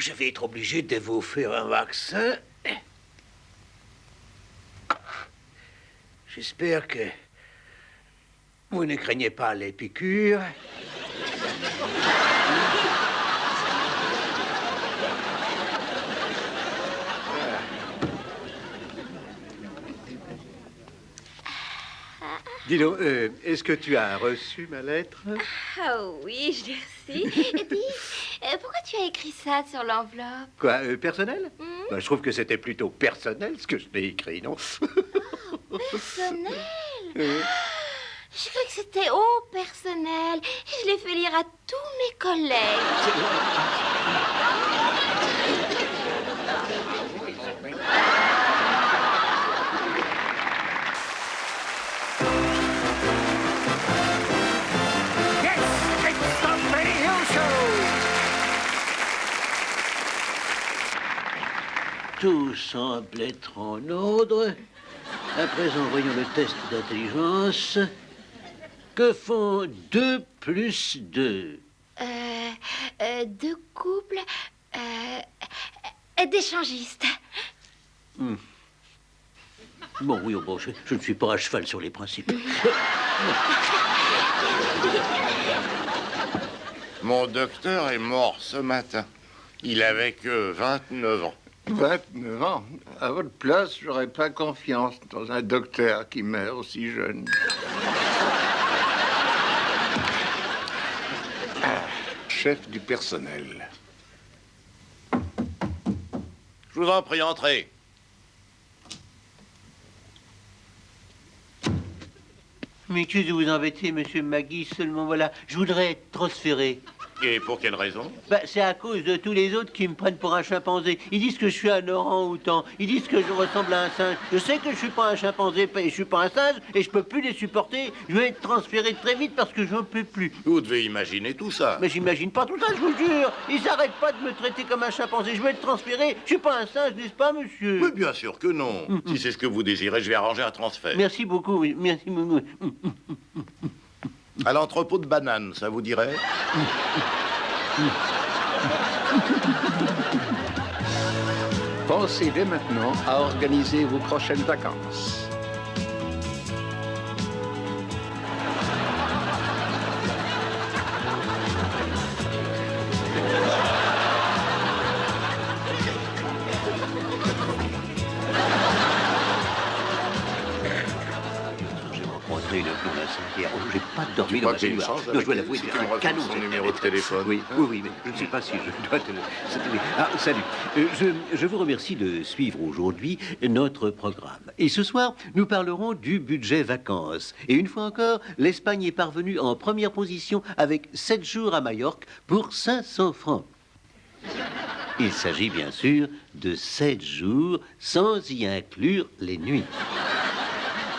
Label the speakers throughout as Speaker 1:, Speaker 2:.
Speaker 1: je vais être obligé de vous faire un vaccin. J'espère que vous ne craignez pas les piqûres.
Speaker 2: Dis donc, est-ce que tu as reçu ma lettre?
Speaker 3: Ah oui, je l'ai reçu. Et dis, pourquoi tu as écrit ça sur l'enveloppe?
Speaker 2: Quoi, personnel? Bah, je trouve que c'était plutôt personnel ce que je t'ai écrit, non?
Speaker 3: Personnel? Je crois que c'était au personnel. Et je l'ai fait lire à tous mes collègues.
Speaker 1: Tout semble être en ordre. À présent, voyons le test d'intelligence. Que font 2 plus 2?
Speaker 3: Deux couples d'échangistes.
Speaker 1: Bon, oui, bon, je ne suis pas à cheval sur les principes.
Speaker 4: Mon docteur est mort ce matin. Il avait que 29 ans.
Speaker 5: 29 ans. À votre place, j'aurais pas confiance dans un docteur qui meurt aussi jeune. Chef du personnel.
Speaker 4: Je vous en prie, entrez.
Speaker 1: Mais que de vous embêter, monsieur Maggie, seulement voilà, je voudrais être transféré.
Speaker 4: Et pour quelle raison?
Speaker 1: Bah, c'est à cause de tous les autres qui me prennent pour un chimpanzé. Ils disent que je suis un orang-outan. Ils disent que je ressemble à un singe. Je sais que je suis pas un chimpanzé et je suis pas un singe et je peux plus les supporter. Je vais être transféré très vite parce que je n'en peux plus.
Speaker 4: Vous devez imaginer tout ça.
Speaker 1: Mais j'imagine pas tout ça, je vous jure. Ils s'arrêtent pas de me traiter comme un chimpanzé. Je vais être transféré. Je suis pas un singe, n'est-ce pas, monsieur?
Speaker 4: Mais bien sûr que non. Si c'est ce que vous désirez, je vais arranger un transfert.
Speaker 1: Merci beaucoup, oui. Merci beaucoup.
Speaker 4: À l'entrepôt de bananes, ça vous dirait?
Speaker 5: Pensez dès maintenant à organiser vos prochaines vacances.
Speaker 1: Une dans la cinquième. J'ai pas dormi
Speaker 4: Tu
Speaker 1: dans
Speaker 4: crois
Speaker 1: ma
Speaker 4: qu'il y a une
Speaker 1: chambre.
Speaker 4: chance
Speaker 1: Non,
Speaker 4: avec
Speaker 1: je dois l'avouer,
Speaker 4: si
Speaker 1: c'est
Speaker 4: tu me
Speaker 1: un
Speaker 4: refiles
Speaker 1: canon.
Speaker 4: son numéro de téléphone?
Speaker 1: Oui, mais je ne sais pas si je dois te le... Ah, salut. Je vous remercie de suivre aujourd'hui notre programme. Et ce soir, nous parlerons du budget vacances. Et une fois encore, l'Espagne est parvenue en première position avec 7 jours à Majorque pour 500 francs. Il s'agit bien sûr de 7 jours sans y inclure les nuits.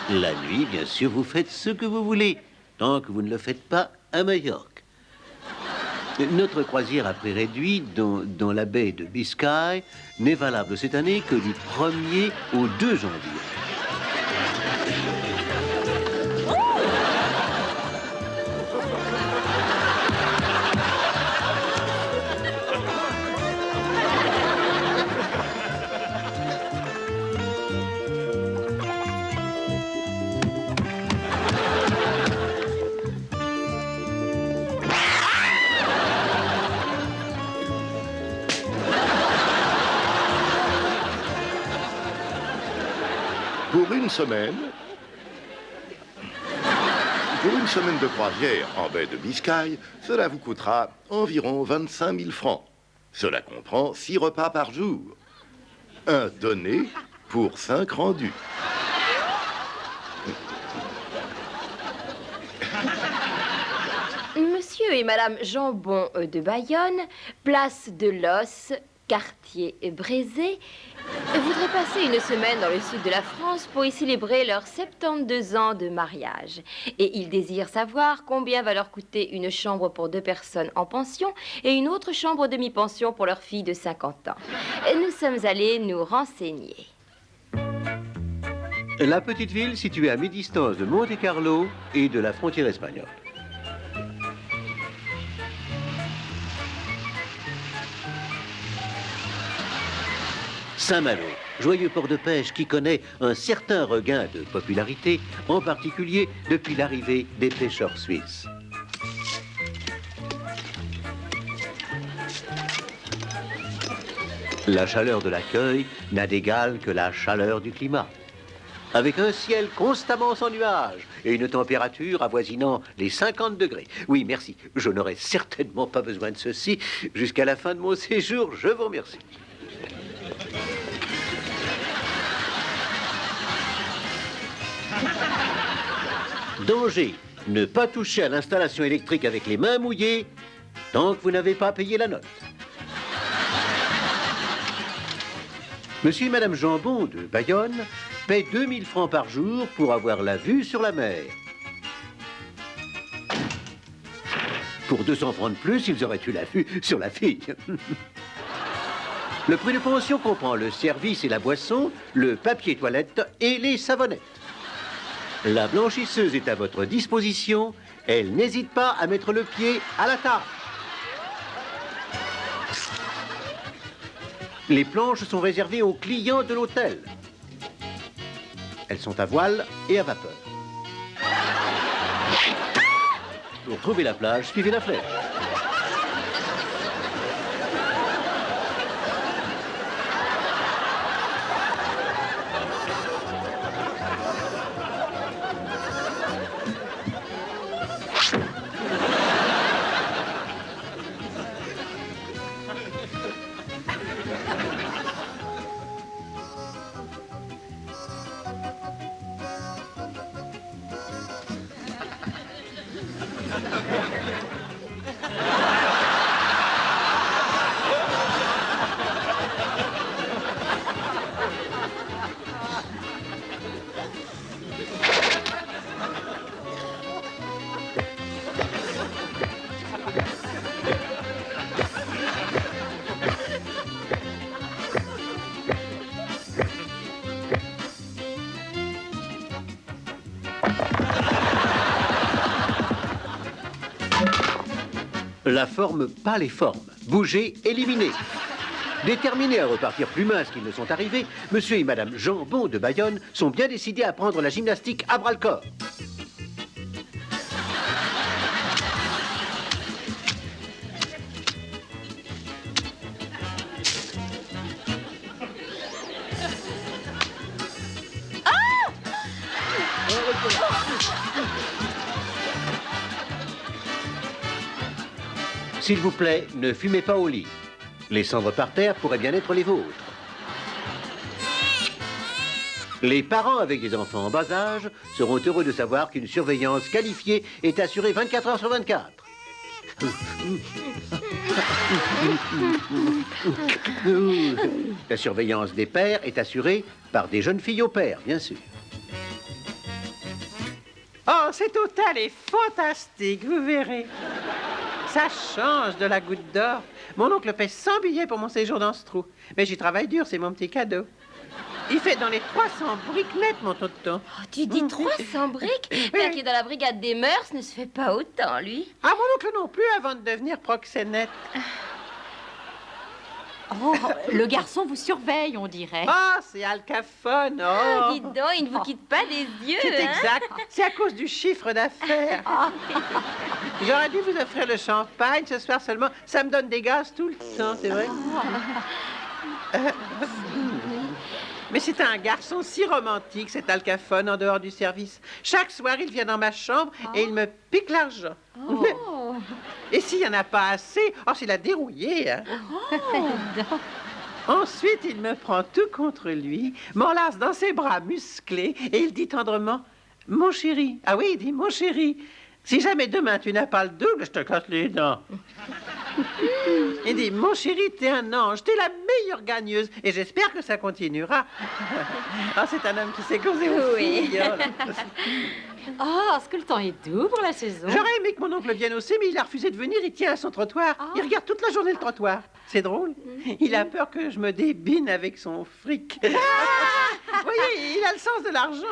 Speaker 1: La nuit, bien sûr, vous faites ce que vous voulez, tant que vous ne le faites pas à Majorque. Notre croisière à prix réduit dans la baie de Biscaye n'est valable cette année que du 1er au 2 janvier.
Speaker 4: Pour une semaine de croisière en baie de Biscaye, cela vous coûtera environ 25 000 francs. Cela comprend 6 repas par jour. Un donné pour 5 rendus.
Speaker 3: Monsieur et Madame Jambon de Bayonne, place de l'Os, quartier Brézé, voudraient passer une semaine dans le sud de la France pour y célébrer leurs 72 ans de mariage. Et ils désirent savoir combien va leur coûter une chambre pour 2 personnes en pension et une autre chambre demi-pension pour leur fille de 50 ans. Nous sommes allés nous renseigner.
Speaker 1: La petite ville située à mi-distance de Monte-Carlo et de la frontière espagnole. Saint-Malo, joyeux port de pêche qui connaît un certain regain de popularité, en particulier depuis l'arrivée des pêcheurs suisses. La chaleur de l'accueil n'a d'égal que la chaleur du climat. Avec un ciel constamment sans nuages et une température avoisinant les 50 degrés. Oui, merci, je n'aurai certainement pas besoin de ceci jusqu'à la fin de mon séjour. Je vous remercie. Danger, ne pas toucher à l'installation électrique avec les mains mouillées tant que vous n'avez pas payé la note. Monsieur et Madame Jambon de Bayonne paient 2000 francs par jour pour avoir la vue sur la mer. Pour 200 francs de plus, ils auraient eu la vue sur la fille. Le prix de pension comprend le service et la boisson, le papier toilette et les savonnettes. La blanchisseuse est à votre disposition. Elle n'hésite pas à mettre le pied à la table. Les planches sont réservées aux clients de l'hôtel. Elles sont à voile et à vapeur. Pour trouver la plage, suivez la flèche. La forme, pas les formes. Bouger, éliminer. Déterminés à repartir plus minces qu'ils ne sont arrivés, monsieur et madame Jambon de Bayonne sont bien décidés à prendre la gymnastique à bras-le-corps. S'il vous plaît, ne fumez pas au lit. Les cendres par terre pourraient bien être les vôtres. Les parents avec des enfants en bas âge seront heureux de savoir qu'une surveillance qualifiée est assurée 24 heures sur 24. La surveillance des pères est assurée par des jeunes filles au père, bien sûr.
Speaker 6: Oh, cet hôtel est fantastique, vous verrez. Ça change de la goutte d'or. Mon oncle paie 100 billets pour mon séjour dans ce trou. Mais j'y travaille dur, c'est mon petit cadeau. Il fait dans les 300 briques nettes, mon tonton.
Speaker 3: Oh, tu dis 300 briques? Père qui est dans la brigade des mœurs ne se fait pas autant, lui.
Speaker 6: Ah, mon oncle non plus, avant de devenir proxénète.
Speaker 7: Oh, le garçon vous surveille, on dirait.
Speaker 6: Ah, c'est Al Capone, oh.
Speaker 3: Dis donc, il ne vous quitte pas des yeux,
Speaker 6: C'est
Speaker 3: hein?
Speaker 6: exact. C'est à cause du chiffre d'affaires. J'aurais dû vous offrir le champagne ce soir seulement. Ça me donne des gaz tout le temps, c'est vrai. Mais c'est un garçon si romantique, cet Al Capone, en dehors du service. Chaque soir, il vient dans ma chambre et il me pique l'argent.
Speaker 3: Oh.
Speaker 6: Et s'il n'y en a pas assez, oh, c'est la dérouillée, hein. Ensuite, il me prend tout contre lui, m'enlace dans ses bras musclés et il dit tendrement « Mon chéri ». Ah oui, il dit « Mon chéri, si jamais demain tu n'as pas le double, je te casse les dents. » Il dit « Mon chéri, t'es un ange, t'es la meilleure gagneuse et j'espère que ça continuera. » Ah, c'est un homme qui sait causer aux
Speaker 3: Oui.
Speaker 6: filles. Oh là.
Speaker 7: Oh, est-ce que le temps est doux pour la saison?
Speaker 6: J'aurais aimé que mon oncle vienne aussi, mais il a refusé de venir. Il tient à son trottoir. Il regarde toute la journée le trottoir. C'est drôle. Il a peur que je me débine avec son fric. Vous voyez, il a le sens de l'argent.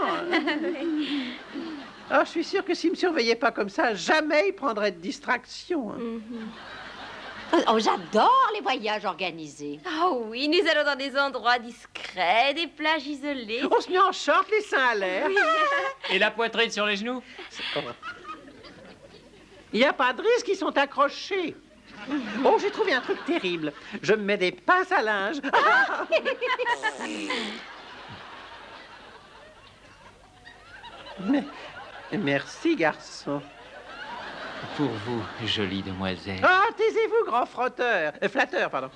Speaker 6: Oh, je suis sûre que s'il ne me surveillait pas comme ça, jamais il prendrait de distraction.
Speaker 7: Oh, j'adore les voyages organisés.
Speaker 3: Ah oui, nous allons dans des endroits discrets, des plages isolées.
Speaker 6: On se met en short, les seins à l'air.
Speaker 8: Et la poitrine sur les genoux?
Speaker 6: Il n'y a pas de risque, ils sont accrochés. Oh, j'ai trouvé un truc terrible. Je me mets des pinces à linge. Merci, garçon.
Speaker 8: Pour vous, jolie demoiselle.
Speaker 6: Ah, taisez-vous, grand frotteur. Flatteur, pardon.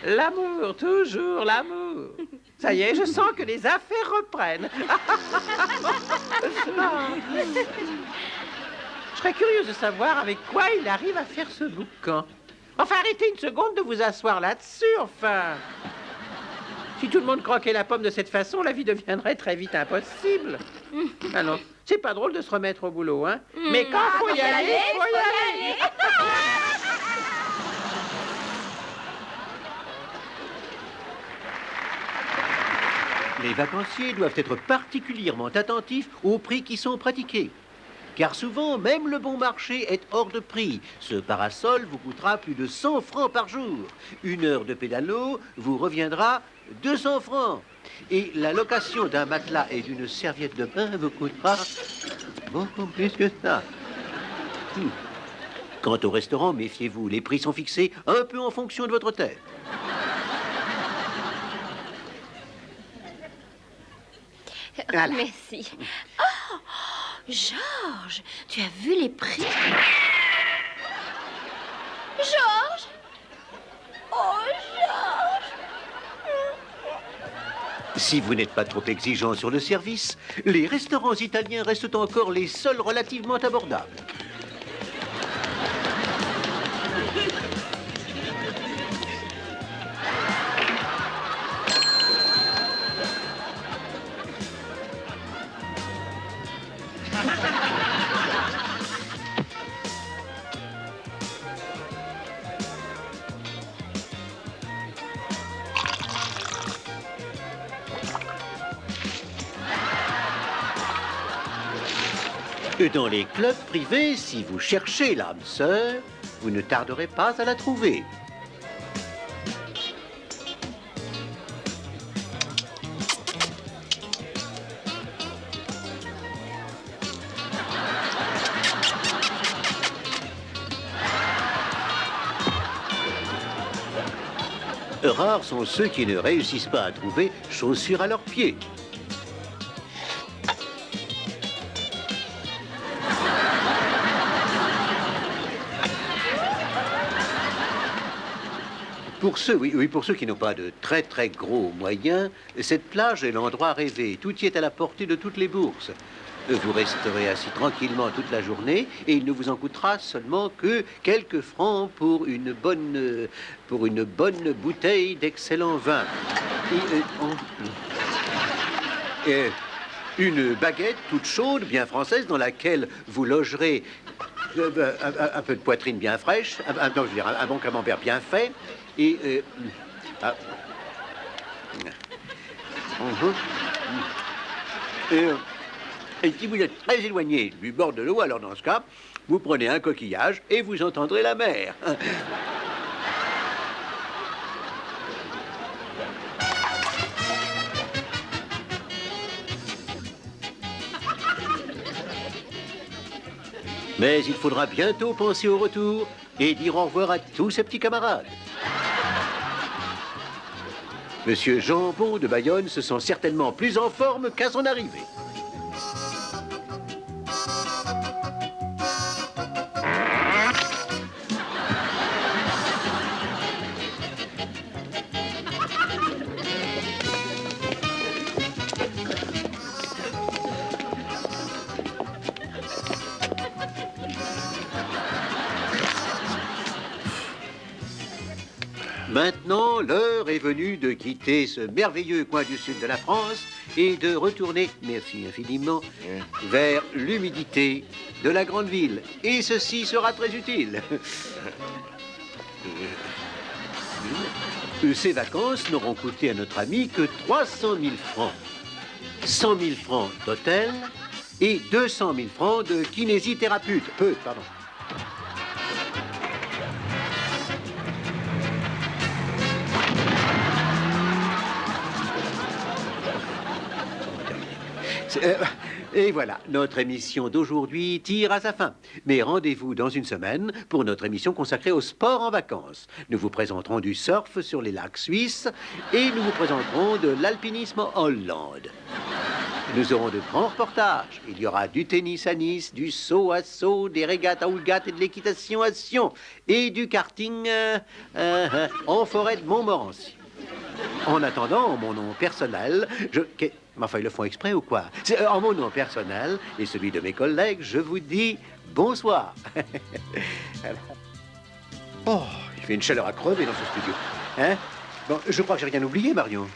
Speaker 6: L'amour, toujours l'amour. Ça y est, je sens que les affaires reprennent. Je serais curieuse de savoir avec quoi il arrive à faire ce boucan. Enfin, arrêtez une seconde de vous asseoir là-dessus, enfin. Si tout le monde croquait la pomme de cette façon, la vie deviendrait très vite impossible. Alors, c'est pas drôle de se remettre au boulot, hein. Mais quand faut y aller, faut y aller.
Speaker 1: Les vacanciers doivent être particulièrement attentifs aux prix qui sont pratiqués. Car souvent, même le bon marché est hors de prix. Ce parasol vous coûtera plus de 100 francs par jour. 1 heure de pédalo vous reviendra 200 francs. Et la location d'un matelas et d'une serviette de bain vous coûtera beaucoup plus que ça. Quant au restaurant, méfiez-vous, les prix sont fixés un peu en fonction de votre tête.
Speaker 6: Voilà.
Speaker 3: Merci. Oh, Georges, tu as vu les prix? Georges? Oh, Georges!
Speaker 1: Si vous n'êtes pas trop exigeant sur le service, les restaurants italiens restent encore les seuls relativement abordables. Dans les clubs privés, si vous cherchez l'âme sœur, vous ne tarderez pas à la trouver. Rares sont ceux qui ne réussissent pas à trouver chaussures à leurs pieds. Pour ceux, oui, pour ceux qui n'ont pas de très très gros moyens, cette plage est l'endroit rêvé. Tout y est à la portée de toutes les bourses. Vous resterez assis tranquillement toute la journée et il ne vous en coûtera seulement que quelques francs pour une bonne bouteille d'excellent vin. Et une baguette toute chaude, bien française, dans laquelle vous logerez un peu de poitrine bien fraîche, non, je veux dire, un bon camembert bien fait, et et si vous êtes très éloigné du bord de l'eau, alors dans ce cas, vous prenez un coquillage et vous entendrez la mer. Mais il faudra bientôt penser au retour et dire au revoir à tous ses petits camarades. Monsieur Jambon de Bayonne se sent certainement plus en forme qu'à son arrivée. Maintenant, l'heure est venue de quitter ce merveilleux coin du sud de la France et de retourner, merci infiniment, vers l'humidité de la grande ville. Et ceci sera très utile. Ces vacances n'auront coûté à notre ami que 300 000 francs. 100 000 francs d'hôtel et 200 000 francs de kinésithérapeute. Pardon. Et voilà, notre émission d'aujourd'hui tire à sa fin. Mais rendez-vous dans une semaine pour notre émission consacrée au sport en vacances. Nous vous présenterons du surf sur les lacs suisses et nous vous présenterons de l'alpinisme en Hollande. Nous aurons de grands reportages. Il y aura du tennis à Nice, du saut à saut, des régates à Oulgat et de l'équitation à Sion. Et du karting en forêt de Montmorency. En attendant, en mon nom personnel, Mais enfin, ils le font exprès ou quoi? En mon nom personnel et celui de mes collègues, je vous dis bonsoir. Oh, il fait une chaleur à crever dans ce studio. Hein? Bon, je crois que j'ai rien oublié, Marion.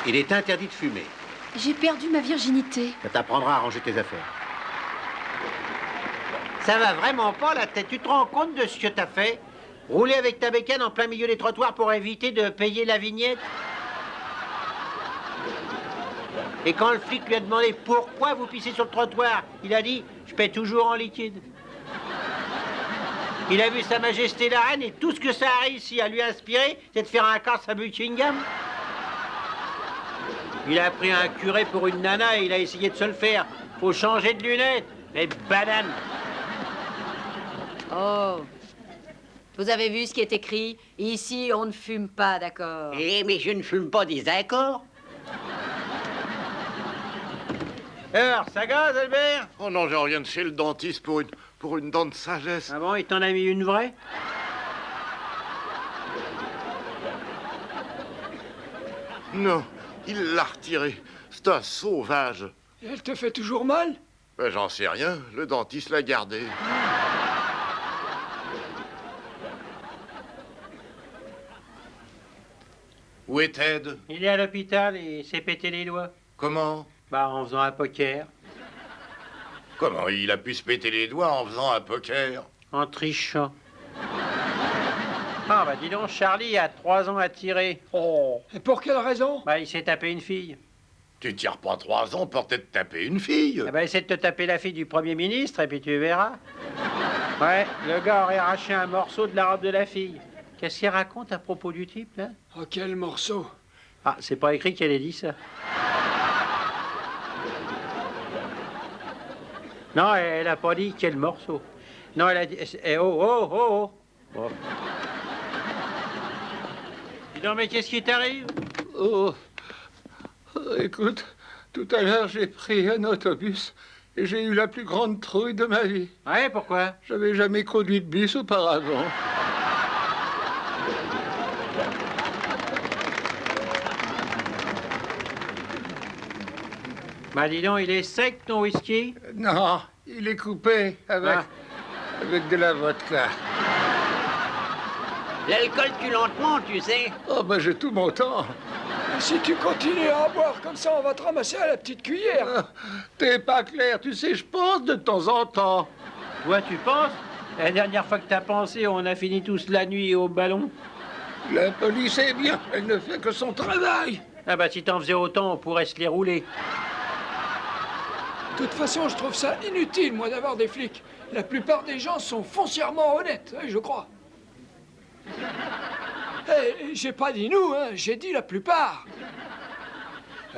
Speaker 1: Il est interdit de fumer.
Speaker 9: J'ai perdu ma virginité.
Speaker 1: Ça t'apprendra à ranger tes affaires.
Speaker 6: Ça va vraiment pas, la tête. Tu te rends compte de ce que t'as fait? Rouler avec ta bécane en plein milieu des trottoirs pour éviter de payer la vignette? Et quand le flic lui a demandé pourquoi vous pissez sur le trottoir, il a dit « Je paie toujours en liquide ». Il a vu Sa Majesté la Reine et tout ce que ça a réussi à lui inspirer, c'est de faire un casse à Buckingham. Il a pris un curé pour une nana et il a essayé de se le faire. Faut changer de lunettes, les bananes.
Speaker 7: Oh, vous avez vu ce qui est écrit? Ici, on ne fume pas, d'accord?
Speaker 6: Eh, mais je ne fume pas des accords. Alors, ça gaze, Albert?
Speaker 4: Oh non, je reviens de chez le dentiste pour une dent de sagesse.
Speaker 6: Ah bon, il t'en a mis une vraie?
Speaker 4: Non, il l'a retirée. C'est un sauvage.
Speaker 10: Et elle te fait toujours mal?
Speaker 4: Ben, j'en sais rien, le dentiste l'a gardée. Où est Ted?
Speaker 6: Il est à l'hôpital et s'est pété les doigts.
Speaker 4: Comment?
Speaker 6: Bah, en faisant un poker.
Speaker 4: Comment il a pu se péter les doigts en faisant un poker?
Speaker 6: En trichant. Ah, bah dis donc, Charlie a 3 ans à tirer.
Speaker 10: Oh, et pour quelle raison?
Speaker 6: Bah, il s'est tapé une fille.
Speaker 4: Tu tires pas 3 ans pour peut-être taper une fille.
Speaker 6: Ah bah, essaie de te taper la fille du Premier ministre et puis tu verras. Ouais, le gars aurait arraché un morceau de la robe de la fille. Qu'est-ce qu'il raconte à propos du type, là?
Speaker 10: Oh, quel morceau?
Speaker 6: Ah, c'est pas écrit qu'elle ait dit ça. Non, elle a pas dit quel morceau. Non, elle a dit... Oh. Dis donc, mais qu'est-ce qui t'arrive?
Speaker 5: Oh, écoute, tout à l'heure, j'ai pris un autobus et j'ai eu la plus grande trouille de ma vie.
Speaker 6: Ouais, pourquoi?
Speaker 5: J'avais jamais conduit de bus auparavant.
Speaker 6: Bah, dis donc, il est sec, ton whisky?
Speaker 5: Non, il est coupé avec de la vodka.
Speaker 6: L'alcool tue lentement, tu sais.
Speaker 5: Oh, ben j'ai tout mon temps.
Speaker 10: Si tu continues à en boire comme ça, on va te ramasser à la petite cuillère.
Speaker 5: T'es pas clair, tu sais, je pense de temps en temps.
Speaker 6: Toi, tu penses? La dernière fois que t'as pensé, on a fini tous la nuit au ballon.
Speaker 5: La police est bien, elle ne fait que son travail.
Speaker 6: Ah bah, si t'en faisais autant, on pourrait se les rouler.
Speaker 10: De toute façon, je trouve ça inutile, moi, d'avoir des flics. La plupart des gens sont foncièrement honnêtes, je crois. Eh, j'ai pas dit nous, hein, j'ai dit la plupart.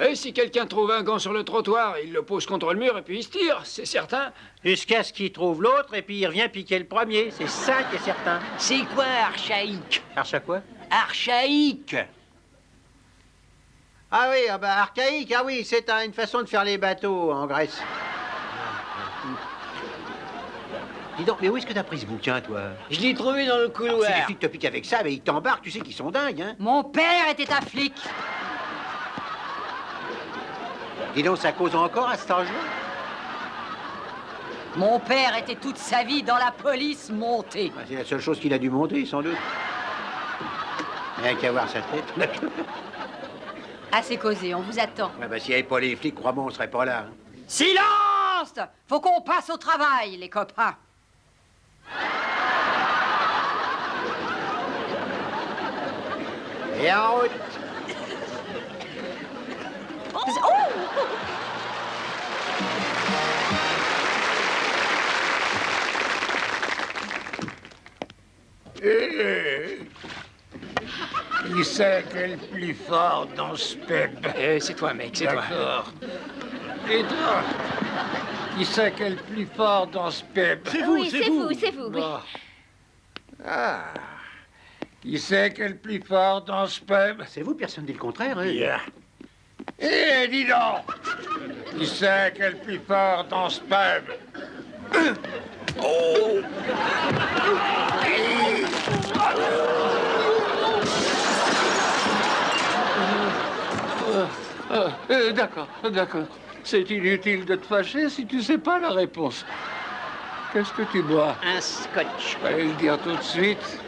Speaker 10: Et si quelqu'un trouve un gant sur le trottoir, il le pose contre le mur et puis il se tire, c'est certain.
Speaker 6: Jusqu'à ce qu'il trouve l'autre et puis il revient piquer le premier, c'est ça qui est certain.
Speaker 11: C'est quoi archaïque?
Speaker 6: Archa quoi?
Speaker 11: Archaïque.
Speaker 6: Ah oui, ah bah archaïque, ah oui, c'est une façon de faire les bateaux en Grèce. Dis donc, mais où est-ce que t'as pris ce bouquin, toi?
Speaker 11: Je l'ai trouvé dans le couloir.
Speaker 6: Si les flics te piquent avec ça, mais ils t'embarquent, tu sais qu'ils sont dingues, hein?
Speaker 7: Mon père était un flic.
Speaker 6: Dis donc, ça cause encore à cet âge-là?
Speaker 7: Mon père était toute sa vie dans la police montée.
Speaker 6: Ah, c'est la seule chose qu'il a dû monter, sans doute. Rien qu'à voir sa tête.
Speaker 7: Assez causé, on vous attend.
Speaker 6: Ah bah, s'il n'y avait pas les flics, crois-moi, on serait pas là. Hein.
Speaker 7: Silence! Faut qu'on passe au travail, les copains.
Speaker 6: Et en route!
Speaker 5: Qui c'est qui est le plus fort dans ce pub?
Speaker 10: C'est toi, mec, c'est toi.
Speaker 5: D'accord. Et toi, qui c'est qui est le plus fort dans ce peuple?
Speaker 6: C'est vous,
Speaker 3: Oui,
Speaker 6: c'est
Speaker 3: c'est
Speaker 6: vous.
Speaker 3: vous, c'est vous, oui.
Speaker 5: Bon. Ah. Qui c'est qui est le plus fort dans ce peuple?
Speaker 6: C'est vous, personne ne dit le contraire, hein?
Speaker 5: Bien. Eh, dis donc! Qui c'est qui est le plus fort dans ce peuple? Oh! D'accord, d'accord. C'est inutile de te fâcher si tu sais pas la réponse. Qu'est-ce que tu bois?
Speaker 6: Un scotch.
Speaker 5: Je vais le dire tout de suite.